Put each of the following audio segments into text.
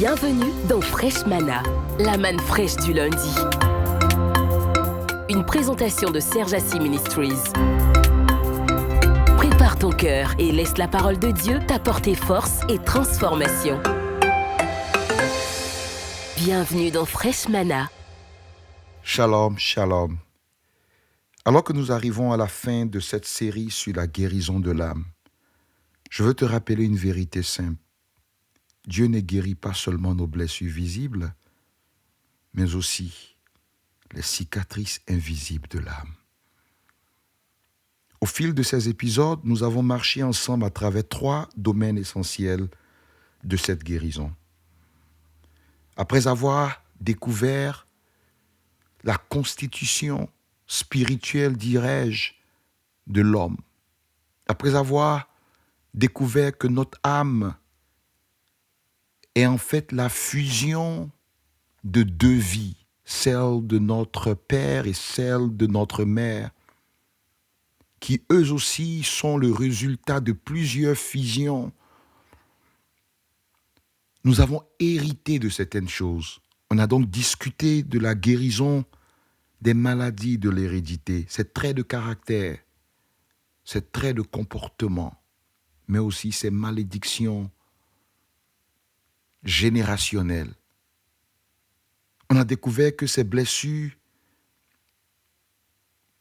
Bienvenue dans Fresh Mana, la manne fraîche du lundi. Une présentation de Serge Assis Ministries. Prépare ton cœur et laisse la parole de Dieu t'apporter force et transformation. Bienvenue dans Fresh Mana. Shalom, shalom. Alors que nous arrivons à la fin de cette série sur la guérison de l'âme, je veux te rappeler une vérité simple. Dieu ne guérit pas seulement nos blessures visibles, mais aussi les cicatrices invisibles de l'âme. Au fil de ces épisodes, nous avons marché ensemble à travers 3 domaines essentiels de cette guérison. Après avoir découvert la constitution spirituelle, dirais-je, de l'homme, après avoir découvert que notre âme est en fait la fusion de 2 vies, celle de notre père et celle de notre mère, qui eux aussi sont le résultat de plusieurs fusions. Nous avons hérité de certaines choses. On a donc discuté de la guérison des maladies de l'hérédité, ces traits de caractère, ces traits de comportement, mais aussi ces malédictions générationnelles. On a découvert que ces blessures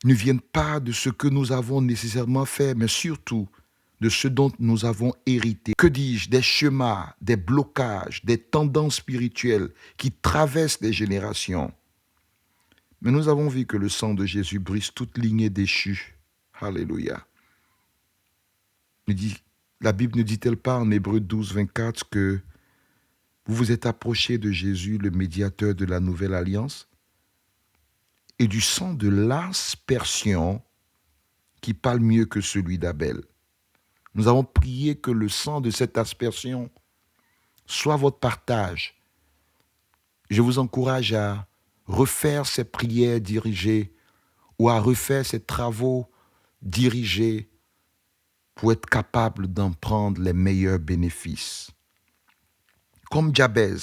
ne viennent pas de ce que nous avons nécessairement fait, mais surtout de ce dont nous avons hérité. Que dis-je? Des schémas, des blocages, des tendances spirituelles qui traversent les générations. Mais nous avons vu que le sang de Jésus brise toute lignée déchue. Alléluia. La Bible ne dit-elle pas en Hébreux 12, 24 que vous vous êtes approchés de Jésus, le médiateur de la nouvelle alliance, et du sang de l'aspersion qui parle mieux que celui d'Abel. Nous avons prié que le sang de cette aspersion soit votre partage. Je vous encourage à refaire ces prières dirigées ou à refaire ces travaux dirigés pour être capable d'en prendre les meilleurs bénéfices. Comme Jabez,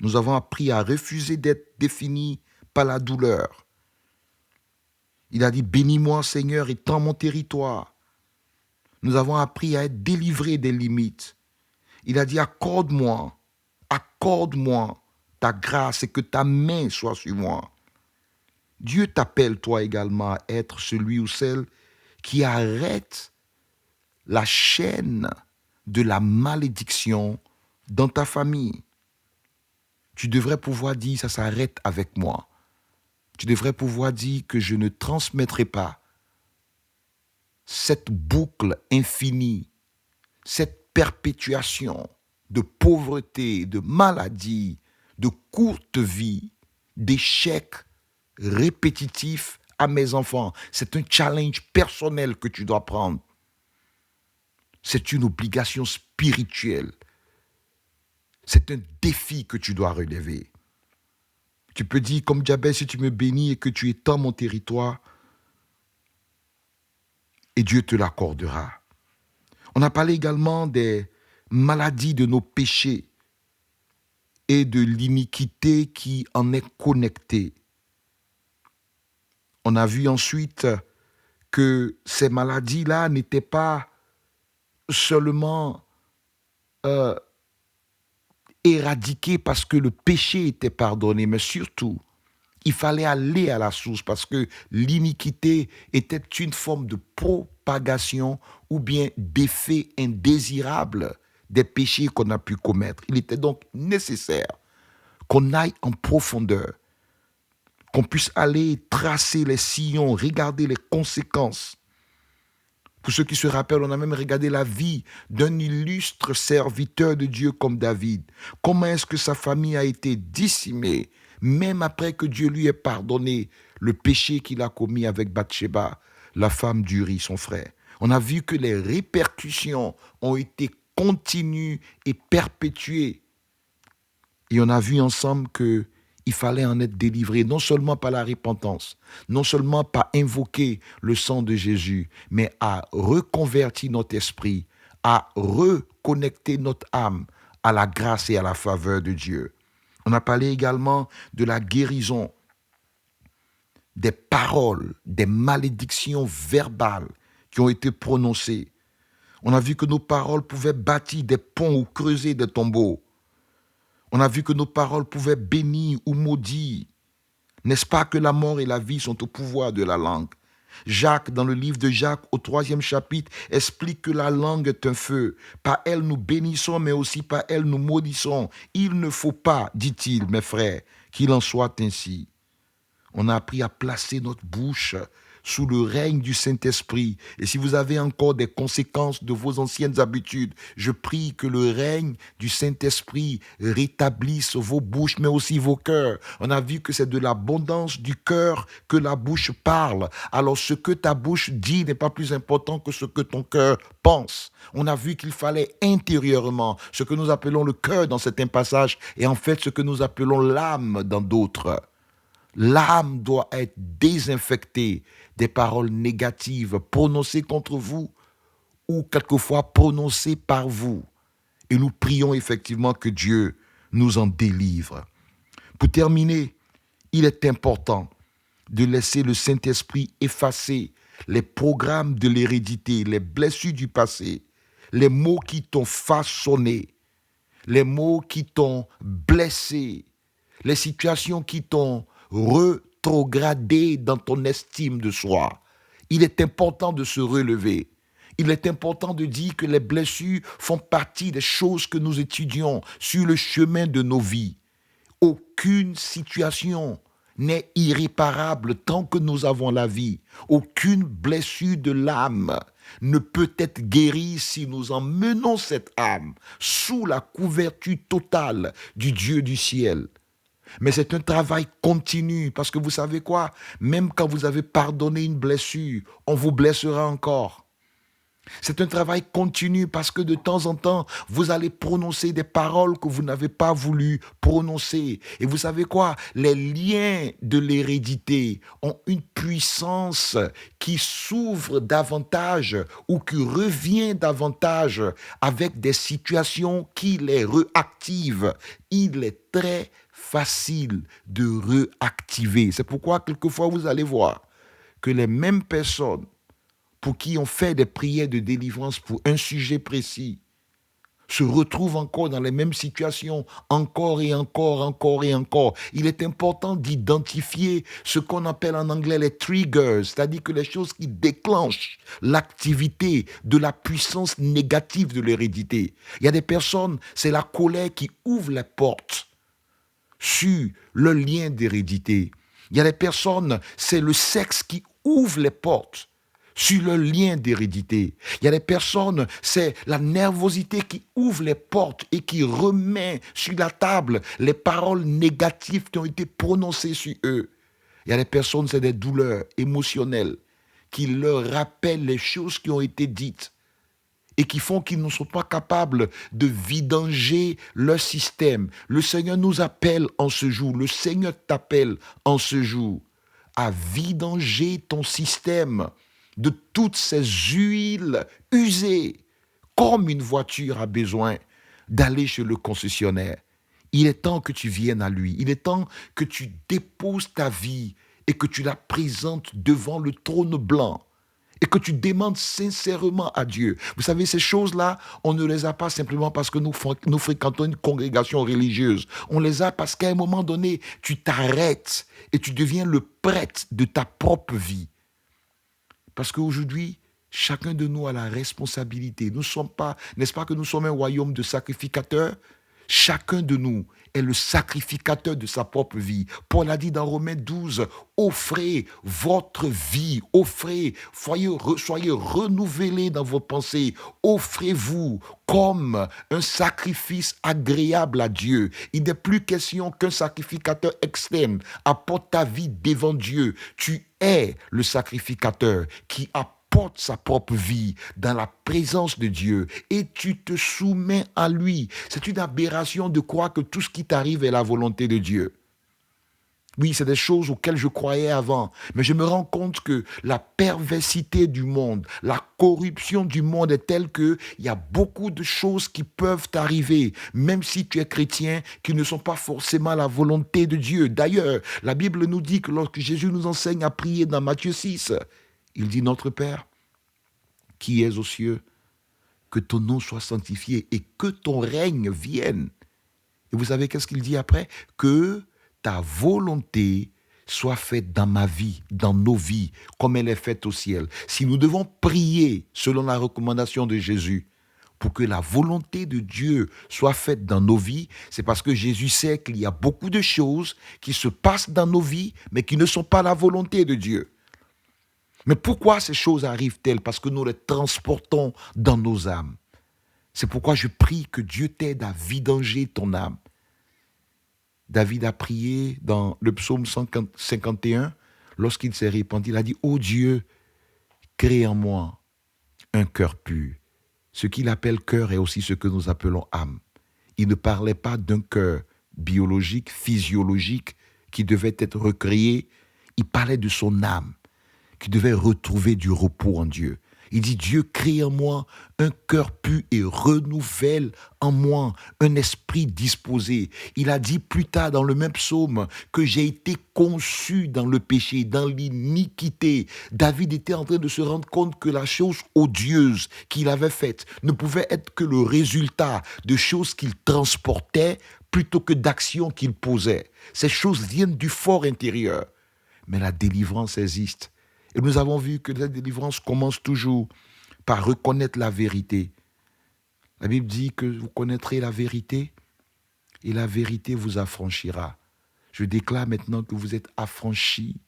nous avons appris à refuser d'être définis par la douleur. Il a dit « Bénis-moi, Seigneur, étends mon territoire ». Nous avons appris à être délivrés des limites. Il a dit « Accorde-moi ta grâce et que ta main soit sur moi ». Dieu t'appelle toi également à être celui ou celle qui arrête la chaîne de la malédiction dans ta famille. Tu devrais pouvoir dire ça s'arrête avec moi. Tu devrais pouvoir dire que je ne transmettrai pas cette boucle infinie, cette perpétuation de pauvreté, de maladie, de courte vie, d'échecs répétitifs à mes enfants. C'est un challenge personnel que tu dois prendre. C'est une obligation spirituelle. C'est un défi que tu dois relever. Tu peux dire, comme Jabez, si tu me bénis et que tu étends mon territoire, et Dieu te l'accordera. On a parlé également des maladies de nos péchés et de l'iniquité qui en est connectée. On a vu ensuite que ces maladies-là n'étaient pas seulement éradiquées parce que le péché était pardonné, mais surtout, il fallait aller à la source parce que l'iniquité était une forme de propagation ou bien d'effet indésirable des péchés qu'on a pu commettre. Il était donc nécessaire qu'on aille en profondeur, qu'on puisse aller tracer les sillons, regarder les conséquences. Pour ceux qui se rappellent, on a même regardé la vie d'un illustre serviteur de Dieu comme David. Comment est-ce que sa famille a été décimée, même après que Dieu lui ait pardonné le péché qu'il a commis avec Bathsheba, la femme d'Uri, son frère. On a vu que les répercussions ont été continues et perpétuées. Et on a vu ensemble qu'il fallait en être délivré, non seulement par la repentance, non seulement par invoquer le sang de Jésus, mais à reconvertir notre esprit, à reconnecter notre âme à la grâce et à la faveur de Dieu. On a parlé également de la guérison, des paroles, des malédictions verbales qui ont été prononcées. On a vu que nos paroles pouvaient bâtir des ponts ou creuser des tombeaux. On a vu que nos paroles pouvaient bénir ou maudire. N'est-ce pas que la mort et la vie sont au pouvoir de la langue? Jacques, dans le livre de Jacques, au 3e chapitre, explique que la langue est un feu. Par elle nous bénissons, mais aussi par elle nous maudissons. Il ne faut pas, dit-il, mes frères, qu'il en soit ainsi. On a appris à placer notre bouche sous le règne du Saint-Esprit. Et si vous avez encore des conséquences de vos anciennes habitudes, je prie que le règne du Saint-Esprit rétablisse vos bouches, mais aussi vos cœurs. On a vu que c'est de l'abondance du cœur que la bouche parle. Alors ce que ta bouche dit n'est pas plus important que ce que ton cœur pense. On a vu qu'il fallait intérieurement, ce que nous appelons le cœur dans certains passages, et en fait ce que nous appelons l'âme dans d'autres. L'âme doit être désinfectée des paroles négatives prononcées contre vous ou quelquefois prononcées par vous. Et nous prions effectivement que Dieu nous en délivre. Pour terminer, il est important de laisser le Saint-Esprit effacer les programmes de l'hérédité, les blessures du passé, les mots qui t'ont façonné, les mots qui t'ont blessé, les situations qui t'ont rétrogradé dans ton estime de soi. Il est important de se relever. Il est important de dire que les blessures font partie des choses que nous étudions sur le chemin de nos vies. Aucune situation n'est irréparable tant que nous avons la vie. Aucune blessure de l'âme ne peut être guérie si nous emmenons cette âme sous la couverture totale du Dieu du ciel. Mais c'est un travail continu parce que vous savez quoi? Même quand vous avez pardonné une blessure, on vous blessera encore. C'est un travail continu parce que de temps en temps, vous allez prononcer des paroles que vous n'avez pas voulu prononcer. Et vous savez quoi? Les liens de l'hérédité ont une puissance qui s'ouvre davantage ou qui revient davantage avec des situations qui les réactivent. Il est très facile de réactiver. C'est pourquoi quelquefois vous allez voir que les mêmes personnes pour qui on fait des prières de délivrance pour un sujet précis se retrouvent encore dans les mêmes situations, encore et encore, encore et encore. Il est important d'identifier ce qu'on appelle en anglais les triggers, c'est-à-dire que les choses qui déclenchent l'activité de la puissance négative de l'hérédité. Il y a des personnes, c'est la colère qui ouvre les portes sur le lien d'hérédité. Il y a des personnes, c'est le sexe qui ouvre les portes sur le lien d'hérédité. Il y a des personnes, c'est la nervosité qui ouvre les portes et qui remet sur la table les paroles négatives qui ont été prononcées sur eux. Il y a des personnes, c'est des douleurs émotionnelles qui leur rappellent les choses qui ont été dites et qui font qu'ils ne sont pas capables de vidanger leur système. Le Seigneur nous appelle en ce jour, le Seigneur t'appelle en ce jour à vidanger ton système de toutes ces huiles usées, comme une voiture a besoin d'aller chez le concessionnaire. Il est temps que tu viennes à lui. Il est temps que tu déposes ta vie et que tu la présentes devant le trône blanc et que tu demandes sincèrement à Dieu. Vous savez, ces choses-là, on ne les a pas simplement parce que nous fréquentons une congrégation religieuse. On les a parce qu'à un moment donné, tu t'arrêtes et tu deviens le prêtre de ta propre vie. Parce qu'aujourd'hui, chacun de nous a la responsabilité. Nous ne sommes pas, n'est-ce pas que nous sommes un royaume de sacrificateurs? Chacun de nous est le sacrificateur de sa propre vie. Paul a dit dans Romains 12, offrez votre vie, offrez, soyez renouvelés dans vos pensées, offrez-vous comme un sacrifice agréable à Dieu. Il n'est plus question qu'un sacrificateur externe apporte ta vie devant Dieu. Tu es le sacrificateur qui apporte sa propre vie dans la présence de Dieu et tu te soumets à lui. C'est une aberration de croire que tout ce qui t'arrive est la volonté de Dieu. Oui, c'est des choses auxquelles je croyais avant. Mais je me rends compte que la perversité du monde, la corruption du monde est telle qu'il y a beaucoup de choses qui peuvent arriver, même si tu es chrétien, qui ne sont pas forcément la volonté de Dieu. D'ailleurs, la Bible nous dit que lorsque Jésus nous enseigne à prier dans Matthieu 6, il dit: Notre Père, qui es aux cieux, que ton nom soit sanctifié et que ton règne vienne. Et vous savez qu'est-ce qu'il dit après? Que ta volonté soit faite dans ma vie, dans nos vies, comme elle est faite au ciel. Si nous devons prier selon la recommandation de Jésus, pour que la volonté de Dieu soit faite dans nos vies, c'est parce que Jésus sait qu'il y a beaucoup de choses qui se passent dans nos vies, mais qui ne sont pas la volonté de Dieu. Mais pourquoi ces choses arrivent-elles? Parce que nous les transportons dans nos âmes. C'est pourquoi je prie que Dieu t'aide à vidanger ton âme. David a prié dans le psaume 151, lorsqu'il s'est repenti, il a dit: Ô Dieu, crée en moi un cœur pur. Ce qu'il appelle cœur est aussi ce que nous appelons âme. Il ne parlait pas d'un cœur biologique, physiologique, qui devait être recréé. Il parlait de son âme, qui devait retrouver du repos en Dieu. Il dit: Dieu, crée en moi un cœur pur et renouvelle en moi un esprit disposé. Il a dit plus tard dans le même psaume que j'ai été conçu dans le péché, dans l'iniquité. David était en train de se rendre compte que la chose odieuse qu'il avait faite ne pouvait être que le résultat de choses qu'il transportait plutôt que d'actions qu'il posait. Ces choses viennent du fort intérieur. Mais la délivrance existe. Et nous avons vu que la délivrance commence toujours par reconnaître la vérité. La Bible dit que vous connaîtrez la vérité et la vérité vous affranchira. Je déclare maintenant que vous êtes affranchis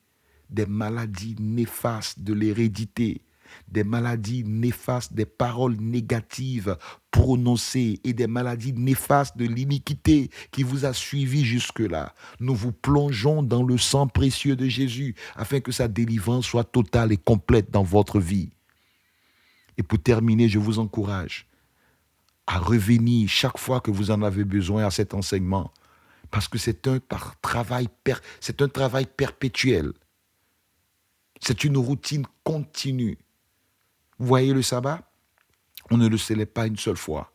des maladies néfastes de l'hérédité, des maladies néfastes, des paroles négatives prononcées et des maladies néfastes de l'iniquité qui vous a suivi jusque-là. Nous vous plongeons dans le sang précieux de Jésus afin que sa délivrance soit totale et complète dans votre vie. Et pour terminer, je vous encourage à revenir chaque fois que vous en avez besoin à cet enseignement, parce que c'est un travail perpétuel. C'est une routine continue. Vous voyez le sabbat? On ne le célèbre pas une seule fois.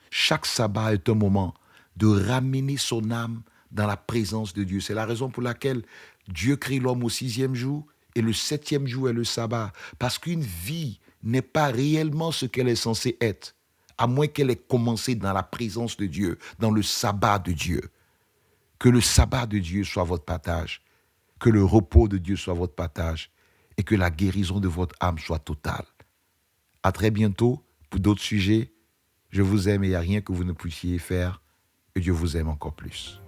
Chaque sabbat est un moment de ramener son âme dans la présence de Dieu. C'est la raison pour laquelle Dieu crée l'homme au 6e jour et le 7e jour est le sabbat. Parce qu'une vie n'est pas réellement ce qu'elle est censée être, à moins qu'elle ait commencé dans la présence de Dieu, dans le sabbat de Dieu. Que le sabbat de Dieu soit votre partage, que le repos de Dieu soit votre partage et que la guérison de votre âme soit totale. À très bientôt pour d'autres sujets. Je vous aime et il n'y a rien que vous ne puissiez faire. Et Dieu vous aime encore plus.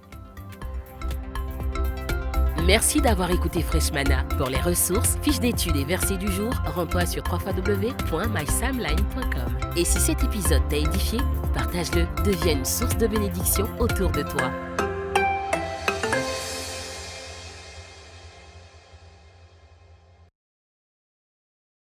Merci d'avoir écouté Fresh Manna. Pour les ressources, fiches d'études et versets du jour, rends-toi sur www.mysamline.com. Et si cet épisode t'a édifié, partage-le, deviens une source de bénédiction autour de toi.